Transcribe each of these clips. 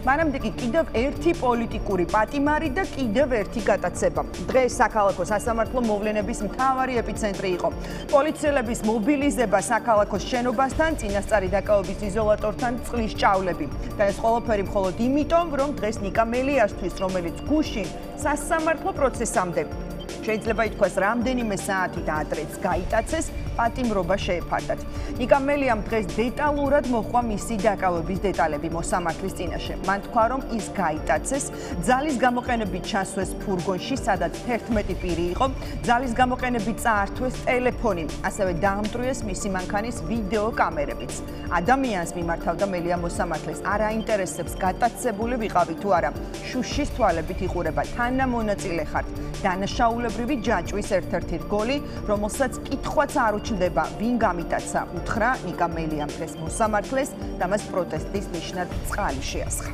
მანამდე კი კიდევ ერთი პოლიტიკური პატიმარი და კიდევ ერთი გატაცება. დღეს საქალაქო სასამართლო მოვლენების მთავარი ეპიცენტრი იყო. პოლიციელების მობილიზება საქალაქოს შენობასთან, წინასწარი დაკავების იზოლატორთან წყლის ჭავლები. და ეს ყველაფერი მხოლოდ იმიტომ, რომ დღეს ნიკა მელიასთვის, რომელიც გუშინ სასამართლო პროცესამდე შეიძლება ითქვას რამდენიმე საათით ადრეც გაიტაცეს, პატიმრობა შეეფარდათ. ნიკა მელიამ დღეს დეტალურად მოხვა მისი დაკავების დეტალები მოსამართლის წინაშე. მან თქვა, რომ ის გაიტაცეს, ძალის გამოყენებით ჩასვეს ფურგონში, სადაც 11 პირი იყო, ძალის გამოყენებით წაართვეს ტელეფონი, ასევე დაამტვრიეს მისი მანქანის ვიდეო კამერებიც. ადამიანს მიმართავდა მელია მოსამართლეს, არ აინტერესებს გატაცებული ვიყავი თუ არა. შუშის თვალებით იხურება, თანამონაწილე ხართ. დანაშაულებრივი ჯაჭვის ერთ-ერთი რგოლი, რომელსაც კითხვაც არ უჩნდება, ვინ გამიტაცა, უთხრა ნიკა მელიამ დღეს მოსამართლეს და მას პროტესტის ნიშნად წყალი შეასხა.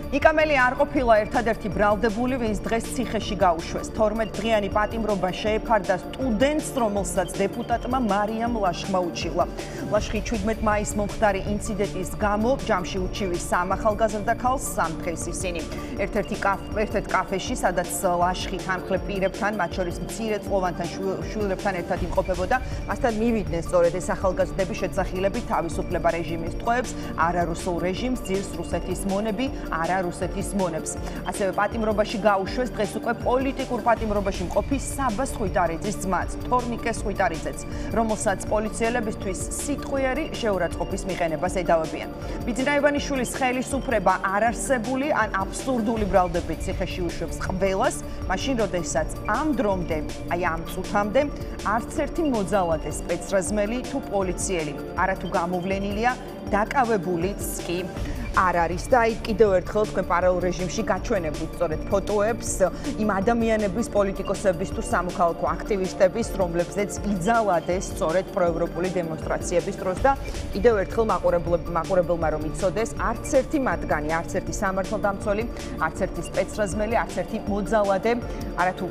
ნიკა მელია არ ყოფილა ერთადერთი ბრალდებული, ვინც დღეს ციხეში გაუშვეს. 12 დღიანი პატიმრობა შეეფარდა სტუდენტს, რომელსაც დეპუტატმა მარიამ ლაშხმა უჩივლა. ლაშხი 17 მაისს მომხდარი ინციდენტის გამო ჯამში უჩივის სამ ახალგაზრდა ქალს, 3 დღეს ისინი. ერთ-ერთ კაფეში, სადაც ლაშხი თანხლებ პირებთან, მათ შორის მცირეწლოვანთან შვილებთან ერთად იმყოფებოდა, მასთან მივიდნენ სწორედ ეს ახალგაზრდები შეძახილებით თავისუფლება რეჟიმის ტყვეებს, არარუსულ რეჟიმს, ძირს რუსეთის მონები, რუსეთის მონებს. ასევე პატიმრობაში გაუშვეს დღეს უკვე პოლიტიკურ პატიმრობაში მყოფი საბა სხვითარიძის ძმაც, თორნიკე სხვითარიძეც, რომელსაც პოლიციელებისთვის სიტყვიერი შეურაცხყოფის მიყენებას ედავებიან. ბიძინა ივანიშვილის ხელისუფლება არარსებული ან აბსურდული ბრალდებით ციხეში უშვებს ყველას, მაშინ როდესაც ამ დრომდე, აი ამ წუთამდე არც ერთი მოძალადე სპეცრაზმელი თუ პოლიციელი არათუ გამოვლენილია, დაკავებულიც კი არ არის და აი კიდევ ერთხელ თქვენ პარალელურ რეჟიმში გაჩვენებთ სწორედ ფოტოებს იმ ადამიანების, პოლიტიკოსების თუ სამოქალაქო აქტივისტების, რომლებზეც იძალადეს სწორედ პროევროპული დემონსტრაციების დროს და კიდევ ერთხელ მაყურებელმა რომ იცოდეს, არც ერთი მათგანი, არც ერთი სამართალდამცველი, არც ერთი სპეცრაზმელი, არც ერთი მოძალადე არათუ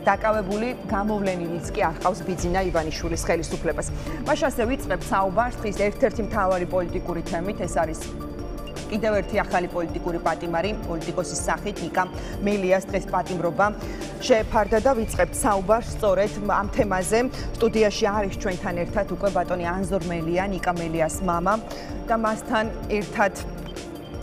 დაკავებული გამოვლენილიც კი არ ყავს ბიძინა ივანიშვილის ხელისუფლებას. მაშ ასე ვიწყებთ საუბარს დღის ერთ-ერთი მთავარი პოლიტიკური თემით, ეს არის კიდევ ერთი ახალი პოლიტიკური პატიმარი, პოლიტიკოსის სახით ნიკა მელიას დღეს პატიმრობა შეეფარდა და ვიწყებთ საუბარს სწორედ ამ თემაზე. სტუდიაში არის ჩვენთან ერთად უკვე ბატონი ანზორ მელია, ნიკა მელიას მამა და მასთან ერთად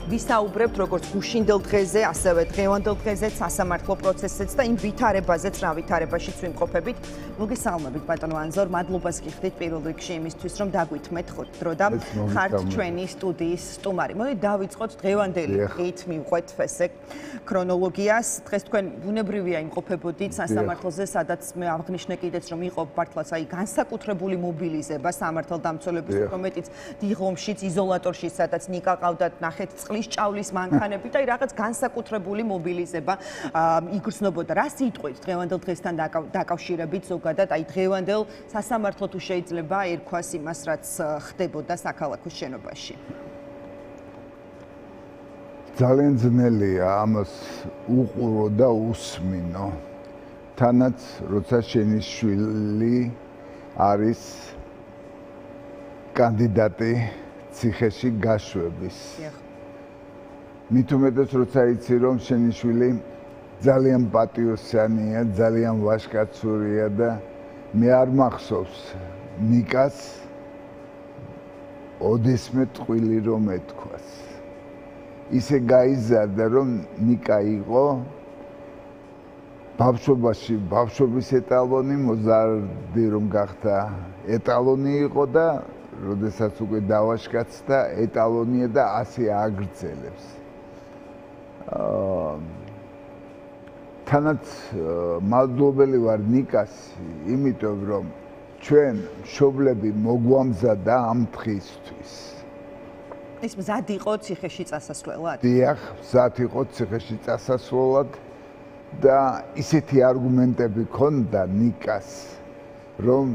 ვისაუბრებთ როგორც გუშინდელ დღეზე, ასევე დღევანდელ დღეზე სასამართლო პროცესზეც და იმ ვითარებაზეც, რა ვითარებაშიც ვიმყოფებით. მოგესალმებით ბატონო ანზორ, მადლობას გიხდით პირველ რიგში იმისთვის, რომ დაგვითმეთ დრო და ხართ ჩვენი სტუდიის სტუმარი. მოდით დავიწყოთ დღევანდელი დღით, მივყვეთ ესე ქრონოლოგიას. დღეს თქვენ ბუნებრივია იმყოფებოდით სასამართლოზე, სადაც მე აღნიშნე კიდეც რომ იყო მართლაც აი განსაკუთრებული მობილიზება სამართალდამცველების, რომელიც დიღომშიც, იზოლატორში, სადაც ნიკა ყავდათ, ნახეთ ჭავლის მანქანები და რაღაც განსაკუთრებული მობილიზება იგრძნობოდა. რა სიტყვით დღევანდელ დღესთან დაკავშირებით ზოგადად, აი დღევანდელ სასამართლო თუ შეიძლება ერქვას იმას, რაც ხდებოდა საქალაქოს შენობაში? ძალიან ძნელია ამას უყურო და უსმინო. თანაც როცა შენიშვილი არის კანდიდატი ციხეში გაშვების. მით უმეტეს როცა იცი რომ შენიშვილი ძალიან პატიოსანია, ძალიან ვაჟკაცურია და მე არ მახსოვს ნიკას ოდესმე ტყვილი რომ ეთქვას. ისე გაიზარდა რომ ნიკა იყო ბავშვობაში, ბავშვობის ეტალონი, მოზარდი რომ გახდა ეტალონი იყო და როდესაც უკვე დავაშკაცდა ეტალონია და ასე აგრძელებს. თანაც მადლობელი ვარ ნიკას, იმიტომ რომ ჩვენ მშობლები მოგვამზადა ამ დღისთვის. ის მზად იყო ციხეში წასასვლელად? დიახ, მზად იყო ციხეში წასასვლელად და ისეთი არგუმენტები ჰქონდა ნიკას, რომ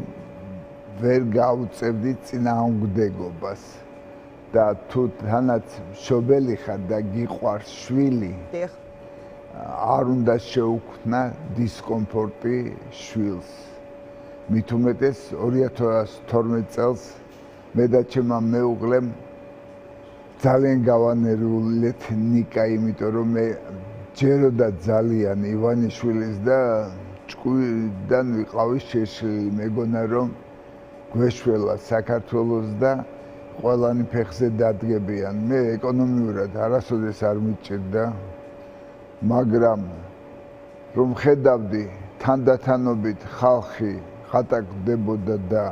ვერ გაუწევდი წინააღმდეგობას. და თუ თანაც მშობელი ხარ და გიყვარს შვილი, არ უნდა შეუქმნა დისკომფორტი შვილს. მით უმეტეს 2012 წელს მე და ჩემმა მეუღლემ ძალიან გავანერულეთ ნიკა, იმიტომ რომ მე ჯეროდა ძალიან ივანიშვილის და ჭკუიდან ვიყავი შეშლილი. მეგონა რომ გვეშველა საქართველოს და ყველანი ფეხზე დადგებიან. მე ეკონომიურად არასოდეს არ მიჭირდა, მაგრამ რომ ხედავდი თანდათანობით ხალხი ხატაკდებოდა და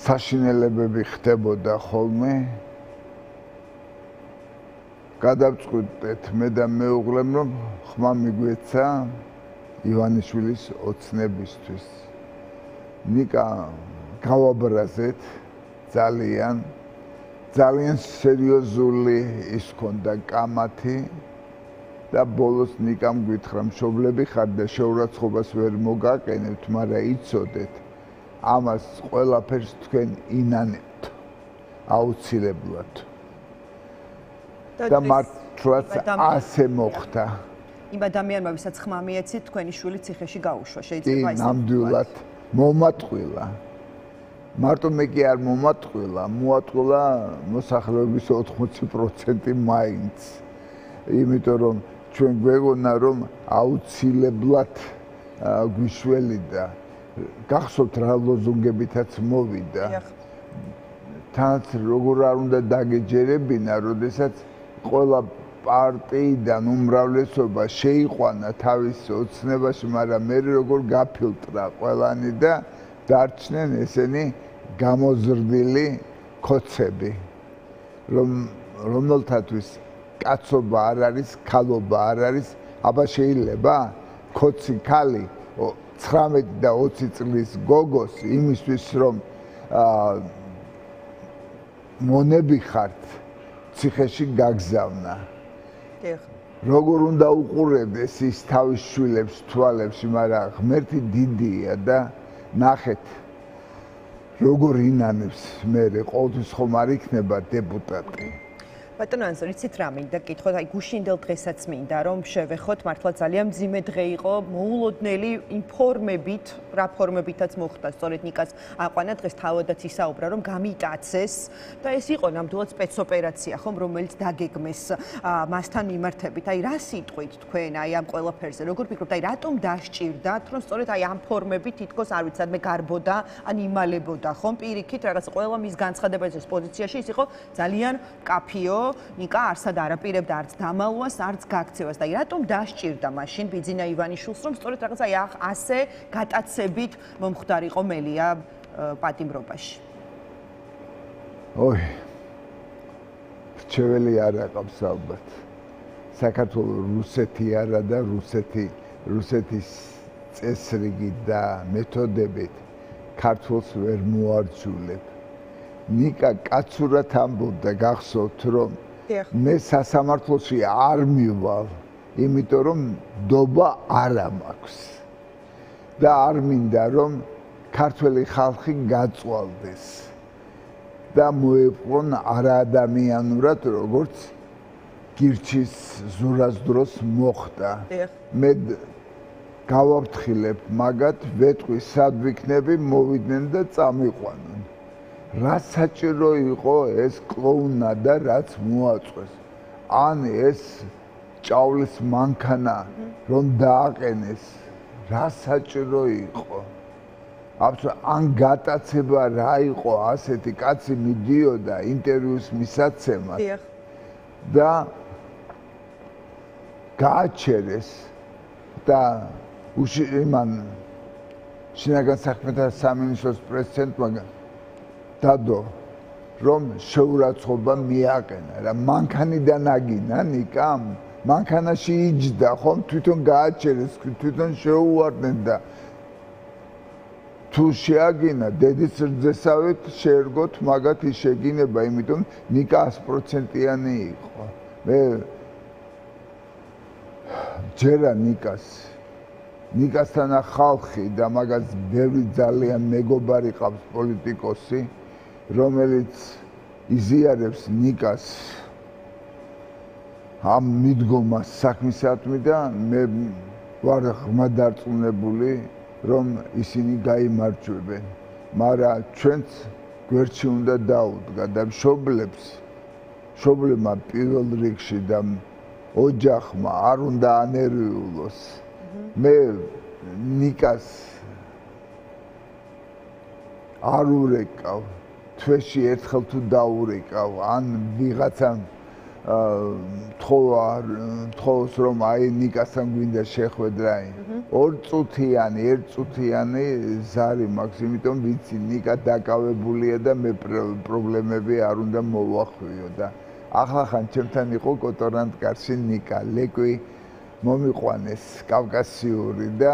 საშინელებები ხდებოდა ხოლმე, გადავწყვიტეთ მე და მეუღლემ, რომ ხმა მიგვეცა ივანიშვილის ოცნებისთვის. ნიკა გავაბრაზეთ ძალიან სერიოზული ის ქონდა კამათი და ბოლოს ნიკამ გითხრა, მშობლები ხარ და შეურაცხყოფას ვერ მოგაყენებთ, მაგრამ იცოდეთ, ამას ყველაფერს თქვენ ინანებთ აუცილებლად. და მართლაც ასე მოხდა. იმ ადამიანმა, ვისაც ხმა მიეცით, თქვენი შვილი ციხეში გაუშვა, შეიძლება ისე. ნამდვილად მომატყვილა. მარტო მე კი არ მომატყვილა, მოატყვილა მოსახლეობის 80% მაინც. იმიტომ რომ ჩვენ გვეგონა რომ აუცილებლად გვიშველი და გახსოვთ რა ლოზუნგებითაც მოვიდა. თანაც როგორ არ უნდა დაგეჯერებინა, როდესაც ყველა პარტიიდან უმრავლესობა შეიყვანა თავის ოცნებაში, მაგრამ მე როგორ გაფილტრა ყველანი და დარჩნენ ესენი გამოზრდილი ქოცები, რომელთათვის კაცობა არ არის, ქალობა არ არის. აბა შეიძლება ქოცი ქალი 19 და 20 წლის გოგოს იმისთვის რომ მონები ხართ ციხეში გაგზავნა. როგორ უნდა უყურებდეს ის თავის შვილებს თვალებში, მაგრამ ღმერთი დიდია და ნახეთ როგორ ინანებს მე ყოველთვის ხომ არ იქნება დეპუტატი. ბატონო ანზორ, იცით რა მინდა გითხოთ, აი გუშინდელ დღესაც მინდა რომ შევეხოთ, მართლა ძალიან მძიმე დღე იყო, მოულოდნელი ინფორმებით, რა ფორმებითაც მოხდა, სწორედ ნიკას აყვანა დღეს თავადაც ისაუბრა, რომ გამიტაცეს და ეს იყო ნამდვილად სპეცოპერაცია, ხომ, რომელიც დაგეგმეს მასთან მიმართებით. აი რა სიტყვით თქვენ აი ამ ყველაფერზე, როგორ ფიქრობთ, აი რატომ დასჭირდათ, რომ სწორედ აი ამ ფორმებით თითქოს არ ვიცი, მე გარბოდა, ან იმალებოდა, ხომ, პირიქით რაღაც ყველა მის განცხადებაზე ეს პოზიციაში ის იყო ძალიან კაფიო. ნიკა არსად არ აპირებდა არც დამალვას, არც გაქცევას და რატომ დასჭირდა მაშინ ბიძინა ივანიშვილს, რომ სწორედ რაღაც აი ასე გატაცებით მომხდარიყო მელია პატიმრობაში. ოი. რჩეველი არ აყავს ალბათ. საქართველოს რუსეთი არა და რუსეთის წესრიგი და მეთოდებით ქართულს ვერ მოარჩულებ. ნიკა კაცურად ამბობდა, გახსოვთ რომ მე სასამართლოში არ მივალ, იმიტომ რომ დობა არ მაქვს და არ მინდა რომ ქართველი ხალხი გაწვალდეს და მოეპყრონ არაადამიანურად, როგორც გირჩის ზურას დროს მოხდა. მე გავაფრთხილებ მაგათ, ვეტყვი სად ვიქნები, მოვიდნენ და წამიყვანონ. რა საჭირო იყო ეს კლოუნა და რაც მოაწყვეს. ან ეს ჭავლის მანქანა რომ დააყენეს, რა საჭირო იყო? ან გატაცება რა იყო ასეთი კაცი მიდიოდა ინტერვიუს მისაცემად და გააჩერეს და იმან შინაგან საქმეთა სამინისტროს პრეზიდენტმა დადო რომ შეურაცხყოფა მიაყენა რა მანქანიდან აგინა ნიკამ მანქანაში იჯდა ხომ თვითონ გააჩერეს თვითონ შეუვარდნენ და თუ შეაგინა დედის რძესავით შეერგოთ მაგათ ის შეგინება იმიტომ ნიკა 100%-იანი იყო მე ჯერა ნიკასთან ხალხი და მაგას ბევრი ძალიან მეგობარი ყავს პოლიტიკოსი რომელიც იზიარებს ნიკას ამ მიდგომას საქმისათმი და მე ვარ ღრმად დარწმუნებული რომ ისინი გაიმარჯვებენ მაგრამ ჩვენც გვერდში უნდა დაუდგა და მშობლებმა პირველ რიგში და ოჯახმა არ უნდა ანერვიულოს მე ნიკას არ ურეკავ თვეში ერთხელ თუ დაურეკავ ან ვიღაცამ თხოვს რომ აი ნიკასთან გვინდა შეხვედრა ორ წუთიანი ზარი მაქვს იმიტომ ვიცი ნიკა დაკავებულია და მე პრობლემები არ უნდა მოვახვიო და ახლა ჩემთან იყო კოტორანტკარში ნიკა ლეკვი მომიყვანეს კავკასიური და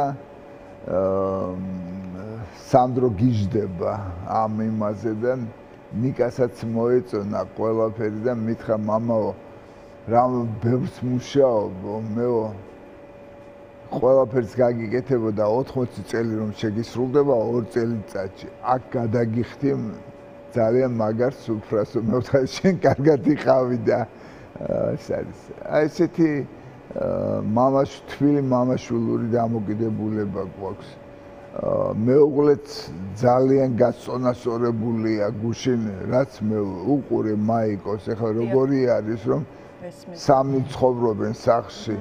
სანდრო გიждდება ამ იმაზე და ნიკასაც მოეწონა ყველაფერი და მითხრა მამაო რამ ბევრს მუშაობო მეო ყველაფერს გაგიკეთებო და 80 წელი რომ შეგისრულდება 2 წელიწადში აქ გადაგიხდი ძალიან მაგარ სუფრას მე ვთქვა შენ კარგად იყავი და ეს არის აი ესეთი თბილი მამაშულური დამოკიდებულება გვაქვს მეუღლეც ძალიან გაწონასწორებულია გუშინ რაც მე უყურე მაიკოს ეხლა როგორი არის რომ სამი ცხოვრობენ სახლში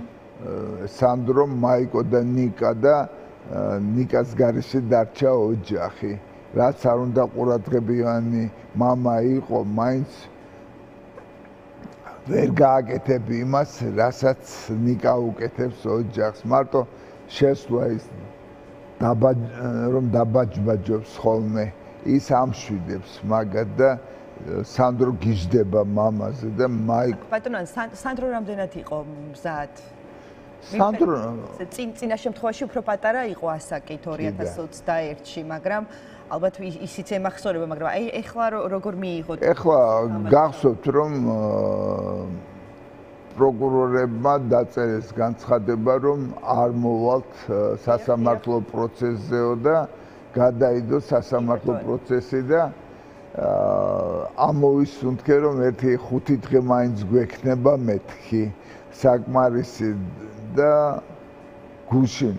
სანდრო მაიკო და ნიკა და ნიკას გარეშე დარჩა ოჯახი რაც არ უნდა ყურადღებიანი მამა იყო მაინც ვერ გააკეთებ იმას რასაც ნიკა უკეთებს ოჯახს მარტო შესვლა ის რომ დაბაჯბაჯობს ხოლმე ის ამშვიდებს მაგად და სანდრო გიждდება მამაზე და მაიკ ბატონო სანდრო რამდენად იყო მზად სანდრო წინა შემთხვევაში უფრო პატარა იყო ასაკით 2021-ში მაგრამ ალბათ ისიც ემახსოვრება მაგრამ აი ეხლა როგორ მიიღოთ ეხლა გახსოვთ რომ პროკურორებმა დაწერეს განცხადება რომ არ მოვალთ სასამართლო პროცესზეო და გადაიდო სასამართლო პროცესი და ამოვისუნთქე რომ 1-5 დღე მაინც გვექნება მეთქი საკმარისი და გუშინ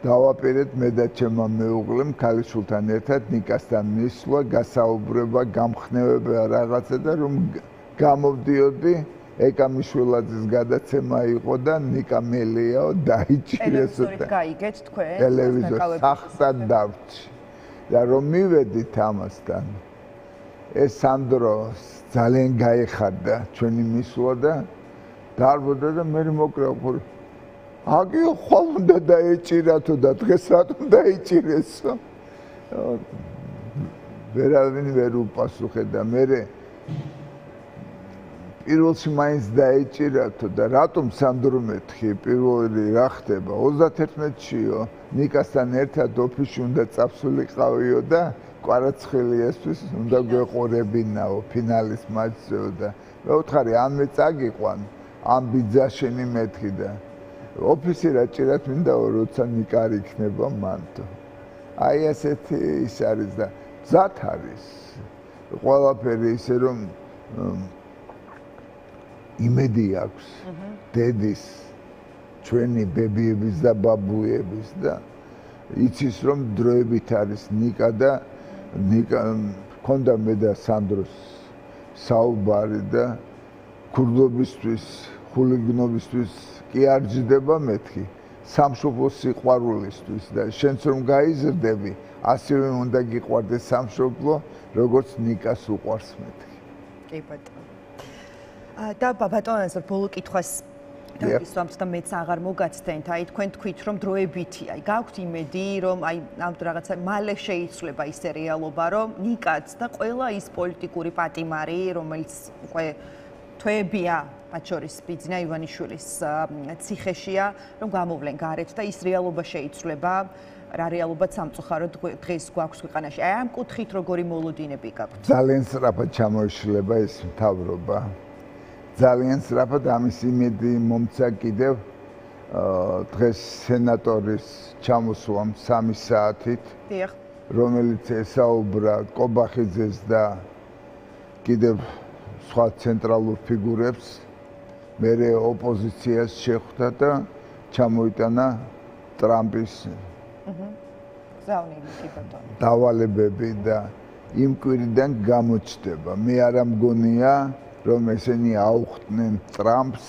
დავაპირეთ მე და ჩემმა მეუღლემ ქალიშვილთან ერთად ნიკასთან მისვლა გასაუბრება გამხნევება რაღაცა და რომ გამოვდიოდი ეკა მიშველაძის გადაცემა იყო და ნიკა მელიაო დაიჭირეს და გაიგეთ თქვენ ტელევიზორს სახსად დავრჩი და რომ მივედით ამასთან ეს სანდრო ძალიან გაეხარდა ჩვენი მისვლა და დარბოდა და მე მოკრეფო აგიო ხომ უნდა დაეჭირათო და დღეს რატომ დაიჭირესო ვერავინ ვერ უპასუხე და მე პირველში მაინც დაეჭირათო და რატომ სანდრო მეთქი პირველი რა ხდება 31-შიო ნიკასთან ერთად ოფისში უნდა წაფსულიყავიო და კვარაცხელიასთვის უნდა გვეყურებინაო ფინალის მატჩზეო და მე ვთხარი ან მე წაგიყვან ამ ბიძაშენი მეთქი და ოფისი რა ჭირათ მინდაო როცა ნიკა არ იქნება მანტო აი ესეთი ის არის და მზად არის ყველაფერი ისე რომ იმედი აქვს დედის ჩვენი ბებიების და ბაბუების და იცის რომ დროებით არის ნიკა და ნიკა ქონდა მე და სანდროს საუბარი და ქურდობისთვის ხულიგნობისთვის კი არ ჯდება მეთქი სამშობლოს სიყვარულისთვის და შენც რომ გაიზრდები ასევე უნდა გიყვარდეს სამშობლო როგორც ნიკას უყვარს მეთქი კი ბატონო და ბატონო ბოლო კითხვას დავისვამთ და მეც აღარ მოგაცდენთ აი თქვენ თქვით რომ დროებითი აი გაქვთ იმედი რომ აი ამ რაღაცა მალე შეიცვლება ის რეალობა რომ ნიკაც და ყველა ის პოლიტიკური პატიმარი რომელიც უკვე თვეებია მათ შორის ბიძინა ივანიშვილის ციხეშია რომ გამოვლენ გარეთ და ის რეალობა შეიცვლება რა რეალობაც სამწუხაროდ დღეს გვაქვს ქვეყანაში აი ამ კუთხით როგორი მოლოდინები გაქვთ ძალიან სწრაფად ჩამოიშლება ეს მთავრობა ძალიან სწრაფად ამის იმედი მომცა კიდევ დღეს სენატორის ჩამოსვლამ 3 საათით რომელიც ესაუბრა კობახიძეს და კიდევ სხვა ცენტრალურ ფიგურებს მერე ოპოზიციას შეხვდა და ჩამოიტანა ტრამპის დავალებები და იმ კვირიდან გამოჩნდება. მე არ მგონია, რომ ესენი აუხდნენ ტრამპს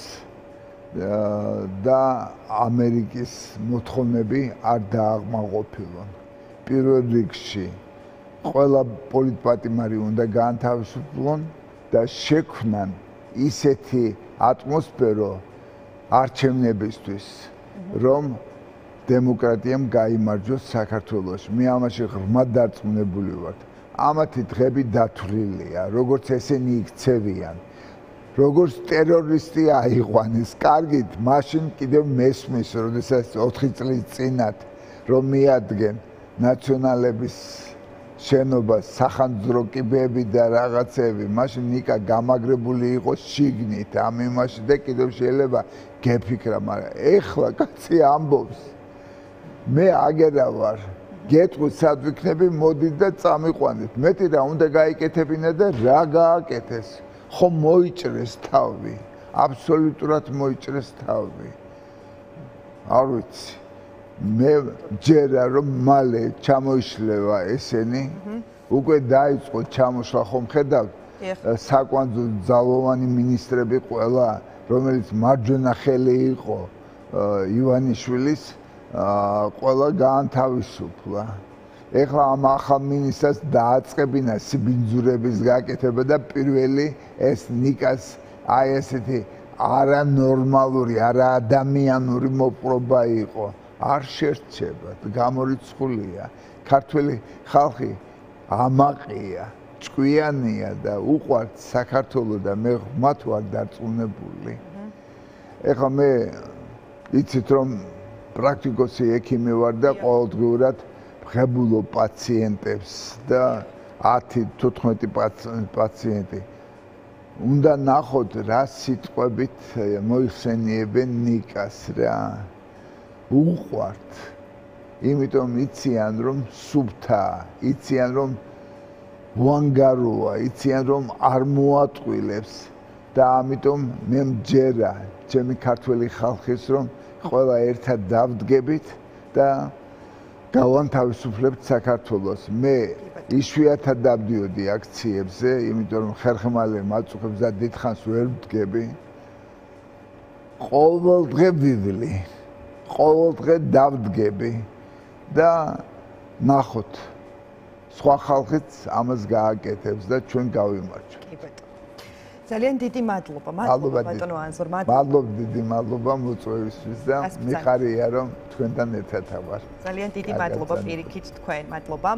და ამერიკის მოთხოვნები არ დააღმაყოფილონ. პირველ რიგში ყველა პოლიტპატიმარი უნდა გაანთავისუფლონ და შექმნან ისეთი ატმოსფერო არჩევნებისთვის, რომ დემოკრატიამ გაიმარჯვოს საქართველოში. მე ამაში ღრმად დარწმუნებული ვარ. ამათი დღები დათვლილია, როგორც ესენი იქცევიან. როგორც ტერორისტი აიყვანეს, კარგით, მაშინ კიდევ მესმის, როდესაც 4 წლის წინათ რომ მიადგენ ნაციონალების შენობას, სახანძრო კიბეები და რაღაცები, მაშინ ნიკა გამაგრებული იყო შიგნით ამ იმაში და კიდევ შეიძლება გეფიქრა, მაგრამ ეხლა კაცი ამბობს მე აგერა ვარ, გეტყვით სად ვიქნები, მოდით და წამიყვანეთ. მეტი რა უნდა გაიკეთებინა და რა გააკეთეს. ხომ მოიჭრეს თავი, აბსოლუტურად მოიჭრეს თავი. არ ვიცი. მე ჯერა რომ მალე ჩამოიშლება ესენი, უკვე დაიწყო ჩამოშლა, ხომ ხედავთ საკვანძო ძალოვანი მინისტრები ყველა, რომელიც მარჯვენა ხელი იყო ივანიშვილის, ყველა გაანთავისუფლა. ეხლა ამ ახალ მინისტრს დააწყებინა სიბინძურების გაკეთება და პირველი ეს ნიკას აი ესეთი არანორმალური, არაადამიანური მოპყრობა იყო. არ შერჩება, გამორიცხულია. ქართველი ხალხი ამაყია, ჭკვიანია და უყვართ საქართველოს და მე მათ ვარ დარწმუნებული. ეხლა მე იცით რომ პრაქტიკოსი ექიმი ვარ და ყოველდღიურად ვღებულობ პაციენტებს და 10-15 პაციენტი. უნდა ნახოთ რა სიტყვებით მოიხსენიებენ ნიკას რა. უყვართ. იმიტომ იციან რომ სუფთაა, იციან რომ ვანგაროა, იციან რომ არ მოატყვილებს და ამიტომ მე მჯერა ჩემი ქართველი ხალხის რომ ყველა ერთად დავდგებით და გავანთავისუფლებთ საქართველოს. მე იშვიათად დავდიოდი აქციებზე, იმიტომ რომ ხერხემალი მაწუხებს და დიდხანს ვერ ვდგები. ყოველ დღე ვივლი. ყოველ დღე დავდგები და ნახოთ სხვა ხალხიც ამას გააკეთებს და ჩვენ გავიმარჯვებთ. კი ბატონო. ძალიან დიდი მადლობა. მადლობა ბატონო ანზორ. მადლობა დიდი მადლობა მოწვევისთვის და მიხარია რომ თქვენთან ერთად ვარ. ძალიან დიდი მადლობა პირიქით თქვენ. მადლობა.